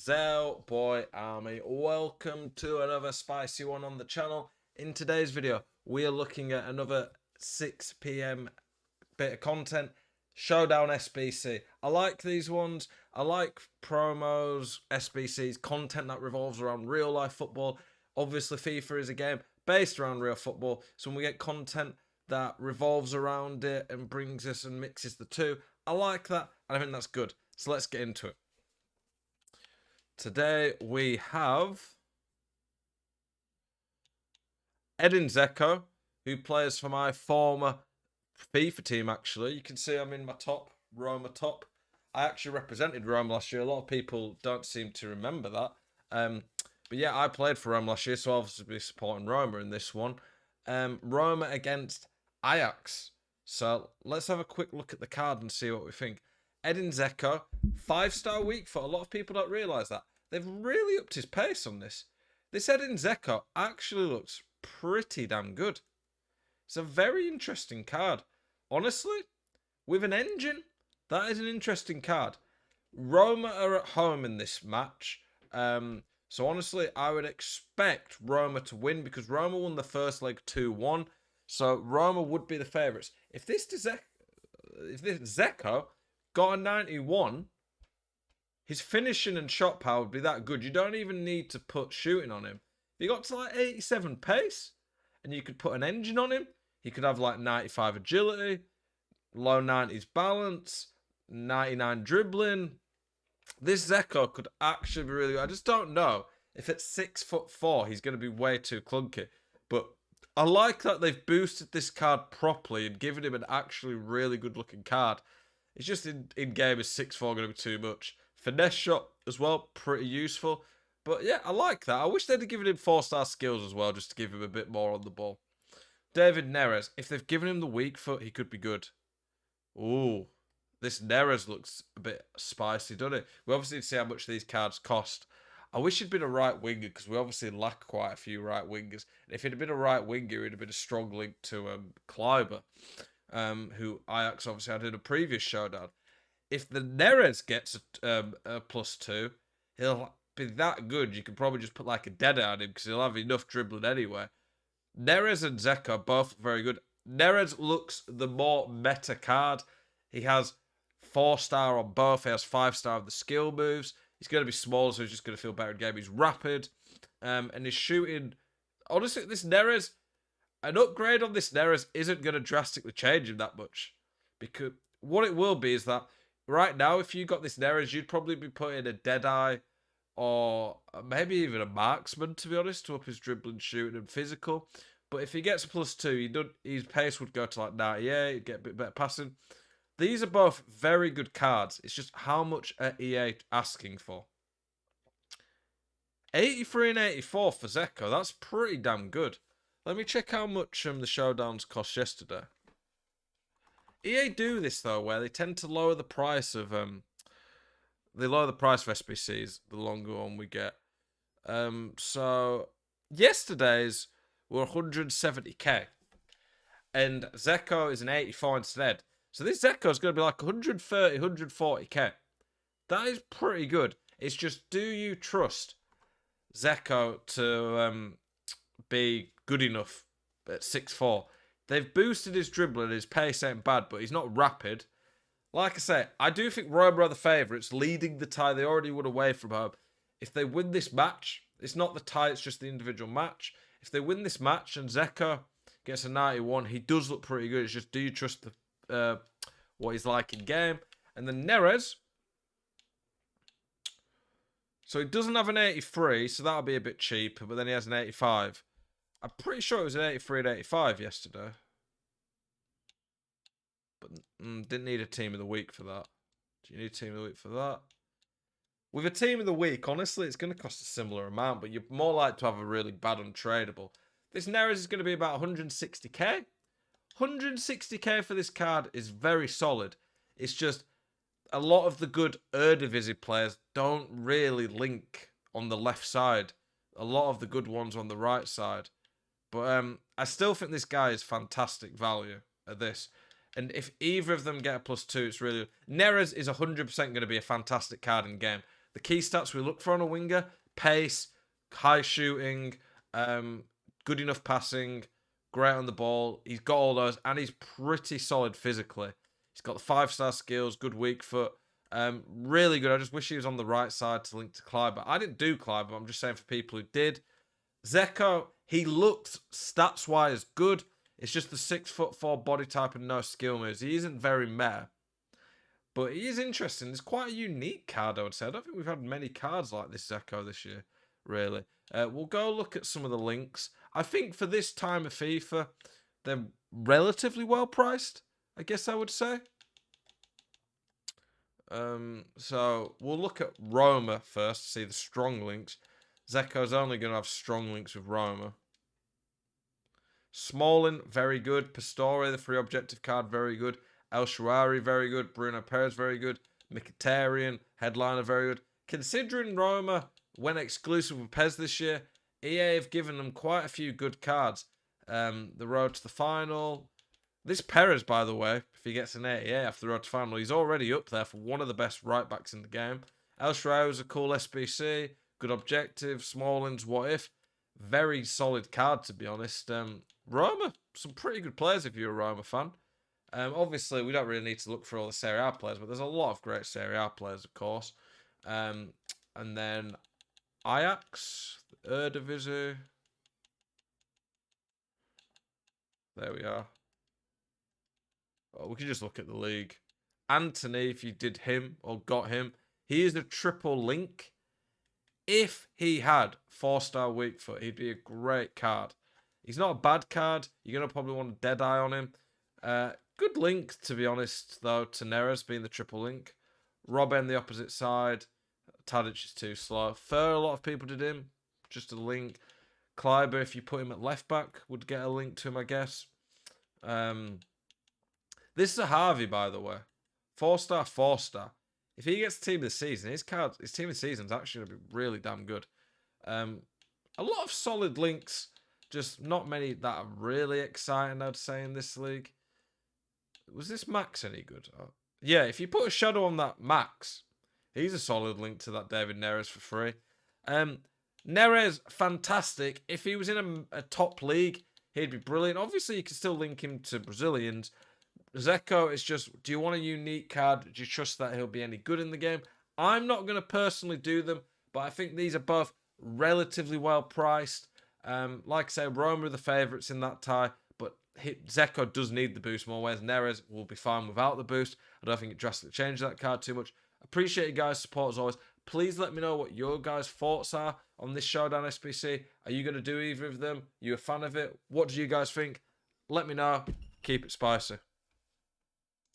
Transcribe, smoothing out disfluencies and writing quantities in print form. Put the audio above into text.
Zel Boy Army. Welcome to another spicy one on the channel. In today's video, we are looking at another 6 PM bit of content. Showdown SBC. I like these ones. I like promos, SBCs, content that revolves around real life football. Obviously, FIFA is a game based around real football. So when we get content that revolves around it and brings us and mixes the two, I like that. And I think that's good. So let's get into it. Today we have Edin Dzeko, who plays for my former FIFA team, actually. You can see I'm in my top, Roma top. I actually represented Roma last year. A lot of people don't seem to remember that. But yeah, I played for Roma last year, so I'll obviously be supporting Roma in this one. Roma against Ajax. So let's have a quick look at the card and see what we think. Edin Dzeko, 5-star weak foot. A lot of people don't realise that. They've really upped his pace on this. This Edin Dzeko actually looks pretty damn good. It's a very interesting card. Honestly, with an engine, that is an interesting card. Roma are at home in this match. So honestly, I would expect Roma to win because Roma won the first leg 2-1. So Roma would be the favourites. If this Dzeko got a 91, his finishing and shot power would be that good. You don't even need to put shooting on him. If he got to like 87 pace and you could put an engine on him, he could have like 95 agility, low 90s balance, 99 dribbling. This Dzeko could actually be really good. I just don't know if at 6'4" he's going to be way too clunky. But I like that they've boosted this card properly and given him an actually really good looking card. It's just in game is 6'4" going to be too much. Finesse shot as well, pretty useful. But yeah, I like that. I wish they'd have given him 4-star skills as well, just to give him a bit more on the ball. David Neres, if they've given him the weak foot, he could be good. Ooh, this Neres looks a bit spicy, doesn't it? We obviously see how much these cards cost. I wish he'd been a right winger because we obviously lack quite a few right wingers. And if he'd have been a right winger, he'd have been a strong link to Kleiber. Who Ajax obviously had in a previous showdown. If the Neres gets a +2, he'll be that good. You could probably just put like a dead on him because he'll have enough dribbling anyway. Neres and Dzeko both very good. Neres looks the more meta card. He has 4-star on both. He has 5-star of the skill moves. He's going to be small, so he's just going to feel better in game. He's rapid. And his shooting. Honestly, this Neres, an upgrade on this Neres isn't going to drastically change him that much. Because what it will be is that right now, if you got this Neres, you'd probably be putting a Deadeye or maybe even a marksman, to be honest, to up his dribbling, shooting, and physical. But if he gets a +2, his pace would go to like 98, he'd get a bit better passing. These are both very good cards. It's just how much are EA asking for? 83 and 84 for Dzeko. That's pretty damn good. Let me check how much the Showdowns cost yesterday. EA do this though, where they tend to lower the price of they lower the price of SBCs the longer one we get. So yesterday's were 170k, and Dzeko is an 84 instead. So this Dzeko is going to be like 130, 140k. That is pretty good. It's just, do you trust Dzeko to be good enough at 6'4"? They've boosted his dribbling, his pace ain't bad, but he's not rapid. Like I say, I do think Roma are the favourites, leading the tie. They already won away from home. If they win this match, it's not the tie, it's just the individual match. If they win this match and Dzeko gets a 91, he does look pretty good. It's just, do you trust what he's like in game? And then Neres, so he doesn't have an 83, so that'll be a bit cheaper, but then he has an 85. I'm pretty sure it was an 83 and 85 yesterday. But didn't need a team of the week for that. Do you need a team of the week for that? With a team of the week, honestly, it's going to cost a similar amount, but you're more likely to have a really bad untradeable. This Neres is going to be about 160k. 160k for this card is very solid. It's just a lot of the good Eredivisie players don't really link on the left side. A lot of the good ones on the right side. But I still think this guy is fantastic value at this. And if either of them get a +2, it's really... Neres is 100% going to be a fantastic card in game. the key stats we look for on a winger: pace, high shooting, good enough passing, great on the ball. He's got all those, and he's pretty solid physically. He's got the 5-star skills, good weak foot, really good. I just wish he was on the right side to link to Kleiber. I didn't do Kleiber, I'm just saying for people who did. Dzeko, he looked stats-wise good. It's just the 6'4" body type and no skill moves. He isn't very meta, but he is interesting. It's quite a unique card, I would say. I don't think we've had many cards like this Dzeko this year, really. We'll go look at some of the links. I think for this time of FIFA, they're relatively well priced, I guess I would say. So we'll look at Roma first to see the strong links. Dzeko's only going to have strong links with Roma. Smalling, very good. Pastore, the free objective card, very good. El Shaarawy, very good. Bruno Perez, very good. Mkhitaryan, headliner, very good. Considering Roma went exclusive with PES this year, EA have given them quite a few good cards. The road to the final. This Perez, by the way, if he gets an 88 after the road to final, he's already up there for one of the best right backs in the game. El Shaarawy was a cool SBC. Good objective. Smalling's what if. Very solid card, to be honest. Roma, some pretty good players if you're a Roma fan. Obviously, we don't really need to look for all the Serie A players, but there's a lot of great Serie A players, of course. And then Ajax, Eredivisie. There we are. Oh, we can just look at the league. Anthony, if you did him or got him, he is a triple link. If he had 4-star weak foot, he'd be a great card. He's not a bad card. You're going to probably want a dead eye on him. Good link, to be honest, though, to Neres being the triple link. Robben, the opposite side. Tadic is too slow. Fur, a lot of people did him. Just a link. Kleiber, if you put him at left back, would get a link to him, I guess. This is a Harvey, by the way. 4-star, 4-star. If he gets team of the season, his team of the season is actually going to be really damn good. A lot of solid links, just not many that are really exciting, I'd say, in this league. Was this Max any good? Oh. Yeah, if you put a shadow on that Max, he's a solid link to that David Neres for free. Neres, fantastic. If he was in a top league, he'd be brilliant. Obviously, you can still link him to Brazilians. Dzeko is just, do you want a unique card? Do you trust that he'll be any good in the game? I'm not going to personally do them, but I think these are both relatively well priced. Like I say, Roma are the favourites in that tie, but Dzeko does need the boost more, whereas Neres will be fine without the boost. I don't think it drastically changes that card too much. Appreciate you guys' support as always. Please let me know what your guys' thoughts are on this Showdown SBC. Are you going to do either of them? Are you a fan of it? What do you guys think? Let me know. Keep it spicy.